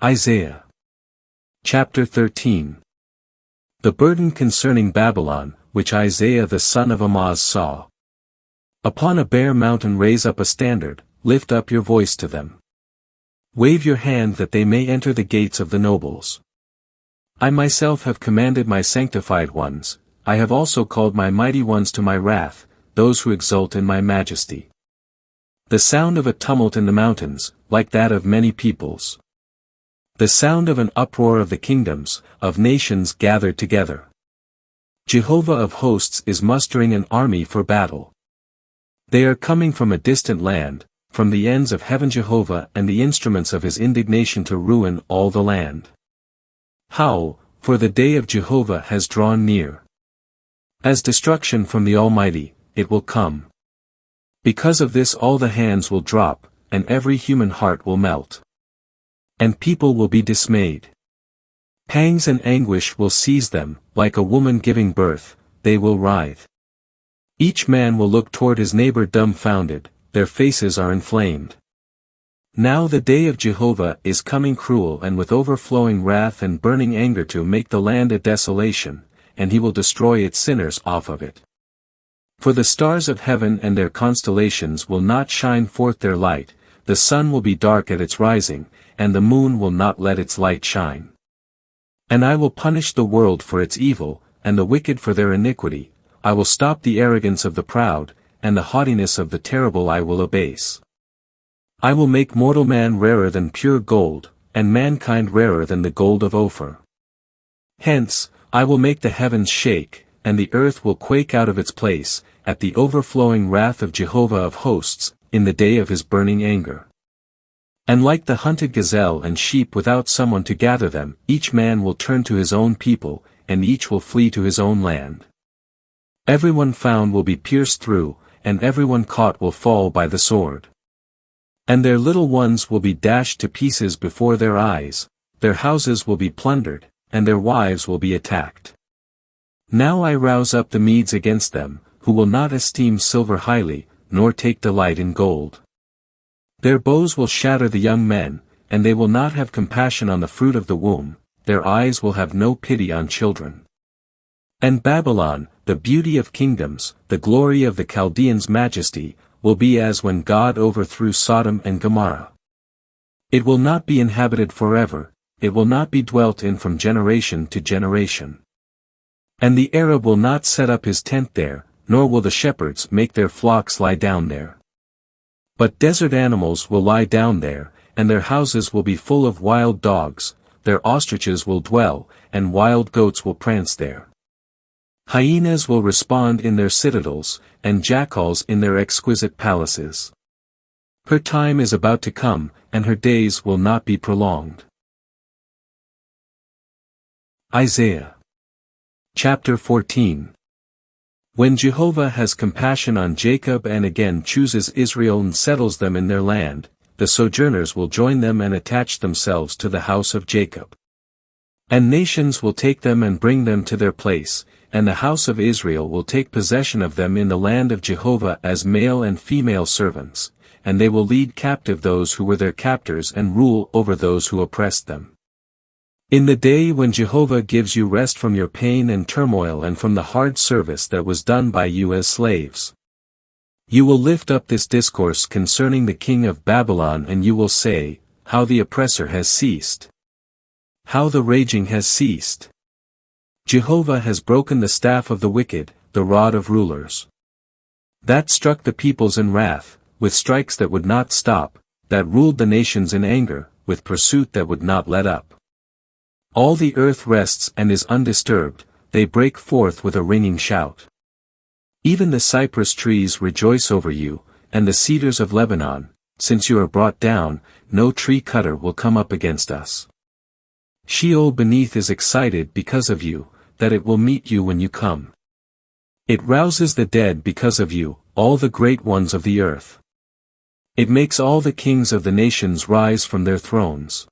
Isaiah. Chapter 13. The burden concerning Babylon, which Isaiah the son of Amoz saw. Upon a bare mountain raise up a standard, lift up your voice to them. Wave your hand that they may enter the gates of the nobles. I myself have commanded my sanctified ones, I have also called my mighty ones to my wrath, those who exult in my majesty. The sound of a tumult in the mountains, like that of many peoples. The sound of an uproar of the kingdoms, of nations gathered together. Jehovah of hosts is mustering an army for battle. They are coming from a distant land, from the ends of heaven-Jehovah and the instruments of his indignation to ruin all the land. Howl, for the day of Jehovah has drawn near. As destruction from the Almighty, it will come. Because of this all the hands will drop, and every human heart will melt. And people will be dismayed. Pangs and anguish will seize them, like a woman giving birth, they will writhe. Each man will look toward his neighbor dumbfounded, their faces are inflamed. Now the day of Jehovah is coming cruel and with overflowing wrath and burning anger to make the land a desolation, and he will destroy its sinners off of it. For the stars of heaven and their constellations will not shine forth their light, the sun will be dark at its rising, and the moon will not let its light shine. And I will punish the world for its evil, and the wicked for their iniquity, I will stop the arrogance of the proud, and the haughtiness of the terrible I will abase. I will make mortal man rarer than pure gold, and mankind rarer than the gold of Ophir. Hence, I will make the heavens shake, and the earth will quake out of its place, at the overflowing wrath of Jehovah of hosts, in the day of his burning anger. And like the hunted gazelle and sheep without someone to gather them, each man will turn to his own people, and each will flee to his own land. Everyone found will be pierced through, and everyone caught will fall by the sword. And their little ones will be dashed to pieces before their eyes, their houses will be plundered, and their wives will be attacked. Now I rouse up the Medes against them, who will not esteem silver highly, nor take delight in gold. Their bows will shatter the young men, and they will not have compassion on the fruit of the womb, their eyes will have no pity on children. And Babylon, the beauty of kingdoms, the glory of the Chaldeans' majesty, will be as when God overthrew Sodom and Gomorrah. It will not be inhabited forever, it will not be dwelt in from generation to generation. And the Arab will not set up his tent there, nor will the shepherds make their flocks lie down there. But desert animals will lie down there, and their houses will be full of wild dogs, their ostriches will dwell, and wild goats will prance there. Hyenas will respond in their citadels, and jackals in their exquisite palaces. Her time is about to come, and her days will not be prolonged. Isaiah. Chapter 14. When Jehovah has compassion on Jacob and again chooses Israel and settles them in their land, the sojourners will join them and attach themselves to the house of Jacob. And nations will take them and bring them to their place, and the house of Israel will take possession of them in the land of Jehovah as male and female servants, and they will lead captive those who were their captors and rule over those who oppressed them. In the day when Jehovah gives you rest from your pain and turmoil and from the hard service that was done by you as slaves. You will lift up this discourse concerning the king of Babylon and you will say, how the oppressor has ceased. How the raging has ceased. Jehovah has broken the staff of the wicked, the rod of rulers. That struck the peoples in wrath, with strikes that would not stop, that ruled the nations in anger, with pursuit that would not let up. All the earth rests and is undisturbed, they break forth with a ringing shout. Even the cypress trees rejoice over you, and the cedars of Lebanon, since you are brought down, no tree cutter will come up against us. Sheol beneath is excited because of you, that it will meet you when you come. It rouses the dead because of you, all the great ones of the earth. It makes all the kings of the nations rise from their thrones.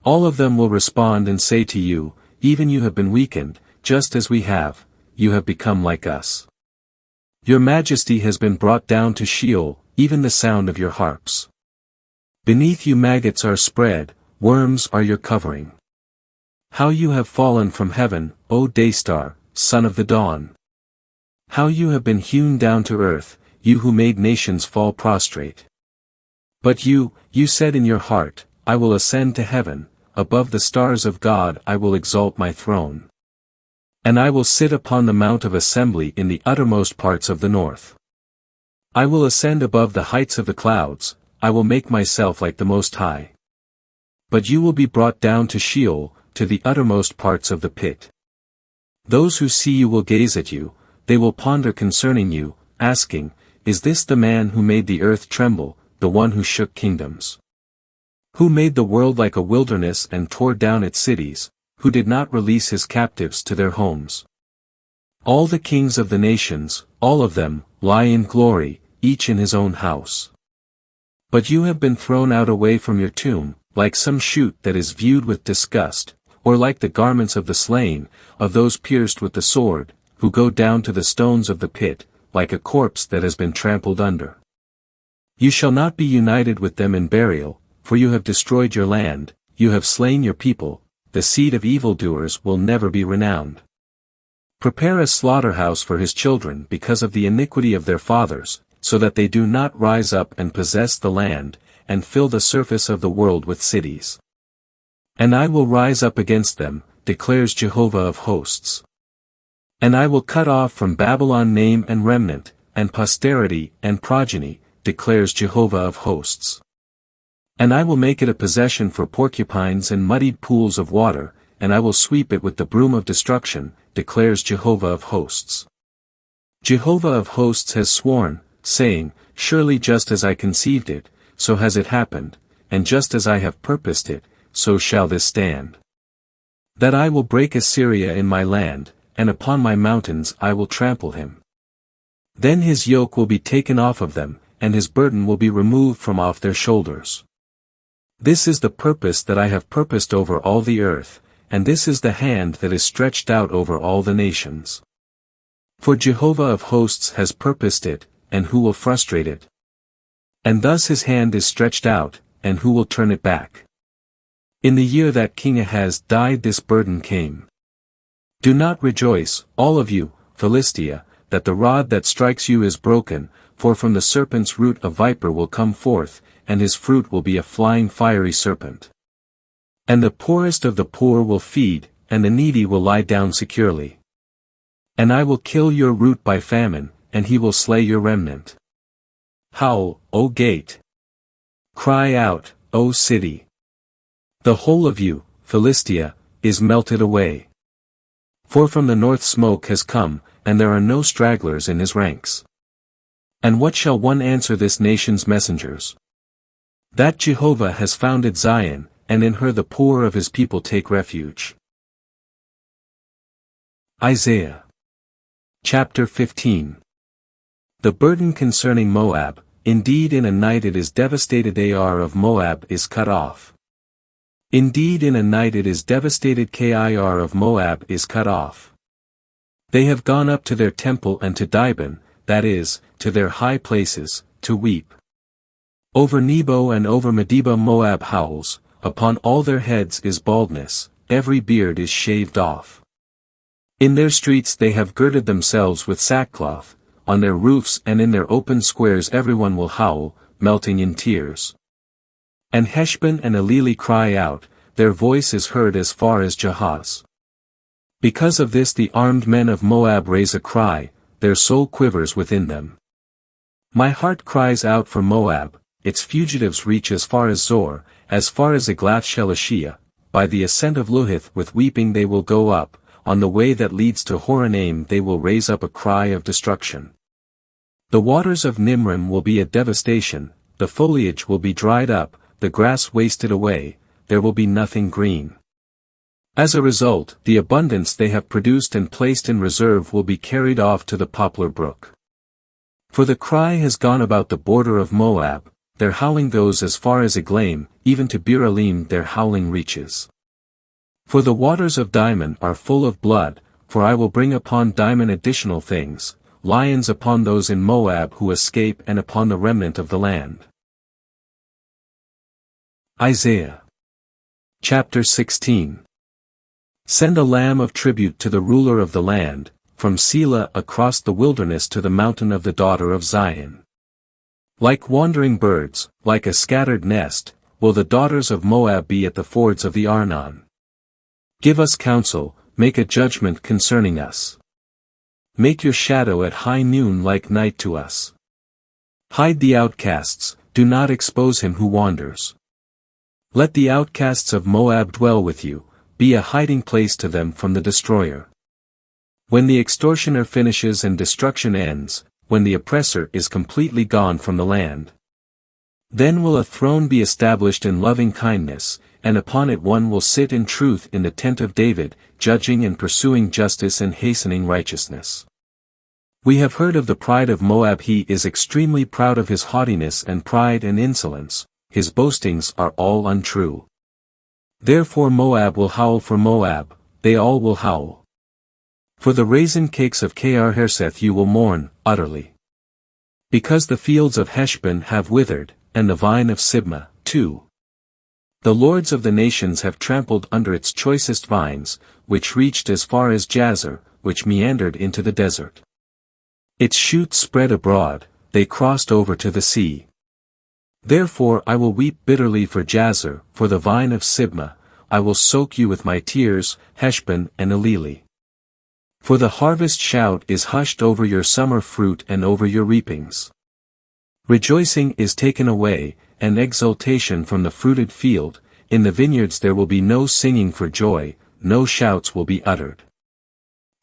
All of them will respond and say to you, even you have been weakened, just as we have, you have become like us. Your majesty has been brought down to Sheol, even the sound of your harps. Beneath you maggots are spread, worms are your covering. How you have fallen from heaven, O Daystar, son of the dawn! How you have been hewn down to earth, you who made nations fall prostrate. But you said in your heart, I will ascend to heaven, above the stars of God I will exalt my throne. And I will sit upon the mount of assembly in the uttermost parts of the north. I will ascend above the heights of the clouds, I will make myself like the Most High. But you will be brought down to Sheol, to the uttermost parts of the pit. Those who see you will gaze at you, they will ponder concerning you, asking, Is this the man who made the earth tremble, the one who shook kingdoms? Who made the world like a wilderness and tore down its cities, who did not release his captives to their homes? All the kings of the nations, all of them, lie in glory, each in his own house. But you have been thrown out away from your tomb, like some shoot that is viewed with disgust, or like the garments of the slain, of those pierced with the sword, who go down to the stones of the pit, like a corpse that has been trampled under. You shall not be united with them in burial, for you have destroyed your land, you have slain your people, the seed of evildoers will never be renowned. Prepare a slaughterhouse for his children because of the iniquity of their fathers, so that they do not rise up and possess the land, and fill the surface of the world with cities. And I will rise up against them, declares Jehovah of hosts. And I will cut off from Babylon name and remnant, and posterity and progeny, declares Jehovah of hosts. And I will make it a possession for porcupines and muddied pools of water, and I will sweep it with the broom of destruction, declares Jehovah of hosts. Jehovah of hosts has sworn, saying, Surely just as I conceived it, so has it happened, and just as I have purposed it, so shall this stand. That I will break Assyria in my land, and upon my mountains I will trample him. Then his yoke will be taken off of them, and his burden will be removed from off their shoulders. This is the purpose that I have purposed over all the earth, and this is the hand that is stretched out over all the nations. For Jehovah of hosts has purposed it, and who will frustrate it? And thus his hand is stretched out, and who will turn it back? In the year that King Ahaz died this burden came. Do not rejoice, all of you, Philistia, that the rod that strikes you is broken, for from the serpent's root a viper will come forth, and his fruit will be a flying fiery serpent. And the poorest of the poor will feed, and the needy will lie down securely. And I will kill your root by famine, and he will slay your remnant. Howl, O gate! Cry out, O city! The whole of you, Philistia, is melted away. For from the north smoke has come, and there are no stragglers in his ranks. And what shall one answer this nation's messengers? That Jehovah has founded Zion, and in her the poor of his people take refuge. Isaiah. Chapter 15. The burden concerning Moab, indeed in a night it is devastated. Ar of Moab is cut off. Indeed in a night it is devastated. Kir of Moab is cut off. They have gone up to their temple and to Dibon, that is, to their high places, to weep. Over Nebo and over Medeba Moab howls, upon all their heads is baldness, every beard is shaved off. In their streets they have girded themselves with sackcloth, on their roofs and in their open squares everyone will howl, melting in tears. And Heshbon and Eleli cry out, their voice is heard as far as Jahaz. Because of this the armed men of Moab raise a cry, their soul quivers within them. My heart cries out for Moab, its fugitives reach as far as Zor, as far as Eglath-Shelishiyah, by the ascent of Luhith with weeping they will go up, on the way that leads to Horonaim they will raise up a cry of destruction. The waters of Nimrim will be a devastation, the foliage will be dried up, the grass wasted away, there will be nothing green. As a result, the abundance they have produced and placed in reserve will be carried off to the poplar brook. For the cry has gone about the border of Moab, their howling goes as far as Eglaim, even to Beralim their howling reaches. For the waters of Dimon are full of blood, for I will bring upon Dimon additional things, lions upon those in Moab who escape and upon the remnant of the land. Isaiah. Chapter 16. Send a lamb of tribute to the ruler of the land, from Selah across the wilderness to the mountain of the daughter of Zion. Like wandering birds, like a scattered nest, will the daughters of Moab be at the fords of the Arnon. Give us counsel, make a judgment concerning us. Make your shadow at high noon like night to us. Hide the outcasts, do not expose him who wanders. Let the outcasts of Moab dwell with you, be a hiding place to them from the destroyer. When the extortioner finishes and destruction ends, when the oppressor is completely gone from the land. Then will a throne be established in loving kindness, and upon it one will sit in truth in the tent of David, judging and pursuing justice and hastening righteousness. We have heard of the pride of Moab. He is extremely proud of his haughtiness and pride and insolence, his boastings are all untrue. Therefore Moab will howl for Moab, they all will howl. For the raisin cakes of Kir-Hareseth you will mourn, utterly. Because the fields of Heshbon have withered, and the vine of Sibmah, too. The lords of the nations have trampled under its choicest vines, which reached as far as Jazer, which meandered into the desert. Its shoots spread abroad, they crossed over to the sea. Therefore I will weep bitterly for Jazer, for the vine of Sibmah, I will soak you with my tears, Heshbon and Elili. For the harvest shout is hushed over your summer fruit and over your reapings. Rejoicing is taken away, and exultation from the fruited field, in the vineyards there will be no singing for joy, no shouts will be uttered.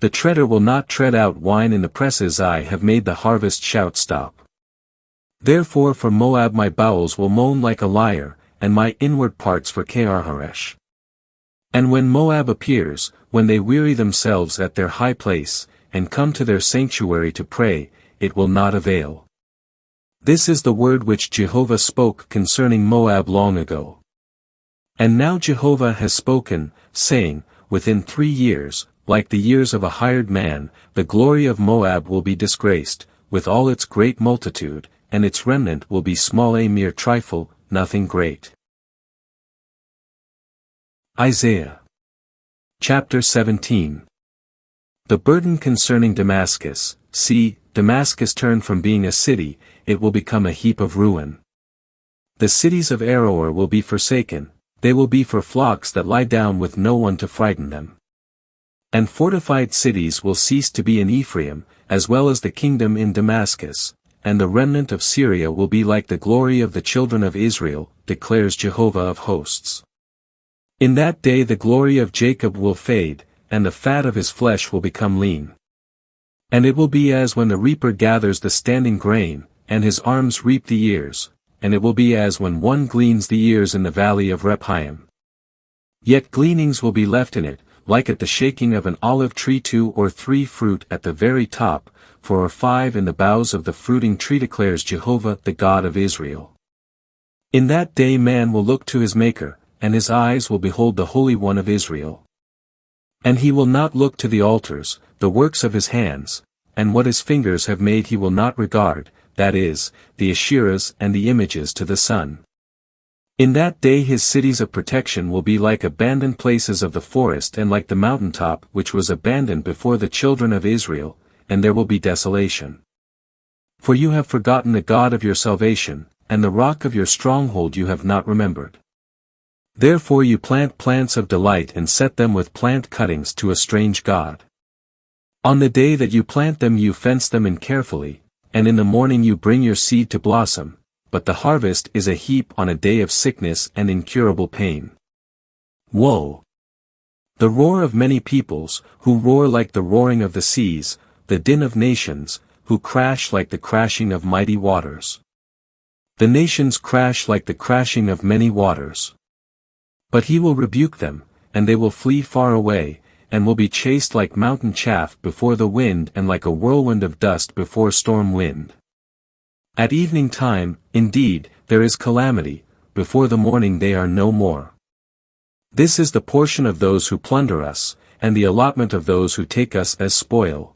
The treader will not tread out wine in the presses. I have made the harvest shout stop. Therefore for Moab my bowels will moan like a lyre, and my inward parts for Kir-Haresh. And when Moab appears, when they weary themselves at their high place, and come to their sanctuary to pray, it will not avail. This is the word which Jehovah spoke concerning Moab long ago. And now Jehovah has spoken, saying, within 3 years, like the years of a hired man, the glory of Moab will be disgraced, with all its great multitude, and its remnant will be small, a mere trifle, nothing great. Isaiah. Chapter 17. The burden concerning Damascus. See, Damascus turned from being a city, it will become a heap of ruin. The cities of Aroer will be forsaken, they will be for flocks that lie down with no one to frighten them. And fortified cities will cease to be in Ephraim, as well as the kingdom in Damascus, and the remnant of Syria will be like the glory of the children of Israel, declares Jehovah of hosts. In that day the glory of Jacob will fade, and the fat of his flesh will become lean. And it will be as when the reaper gathers the standing grain, and his arms reap the ears, and it will be as when one gleans the ears in the valley of Rephaim. Yet gleanings will be left in it, like at the shaking of an olive tree, 2 or 3 fruit at the very top, 4 or 5 in the boughs of the fruiting tree, declares Jehovah the God of Israel. In that day man will look to his Maker, and his eyes will behold the Holy One of Israel. And he will not look to the altars, the works of his hands, and what his fingers have made he will not regard, that is, the Asherahs and the images to the sun. In that day his cities of protection will be like abandoned places of the forest, and like the mountaintop which was abandoned before the children of Israel, and there will be desolation. For you have forgotten the God of your salvation, and the rock of your stronghold you have not remembered. Therefore you plant plants of delight and set them with plant cuttings to a strange God. On the day that you plant them you fence them in carefully, and in the morning you bring your seed to blossom, but the harvest is a heap on a day of sickness and incurable pain. Woe! The roar of many peoples, who roar like the roaring of the seas, the din of nations, who crash like the crashing of mighty waters. The nations crash like the crashing of many waters. But he will rebuke them, and they will flee far away, and will be chased like mountain chaff before the wind, and like a whirlwind of dust before storm wind. At evening time, indeed, there is calamity, before the morning they are no more. This is the portion of those who plunder us, and the allotment of those who take us as spoil.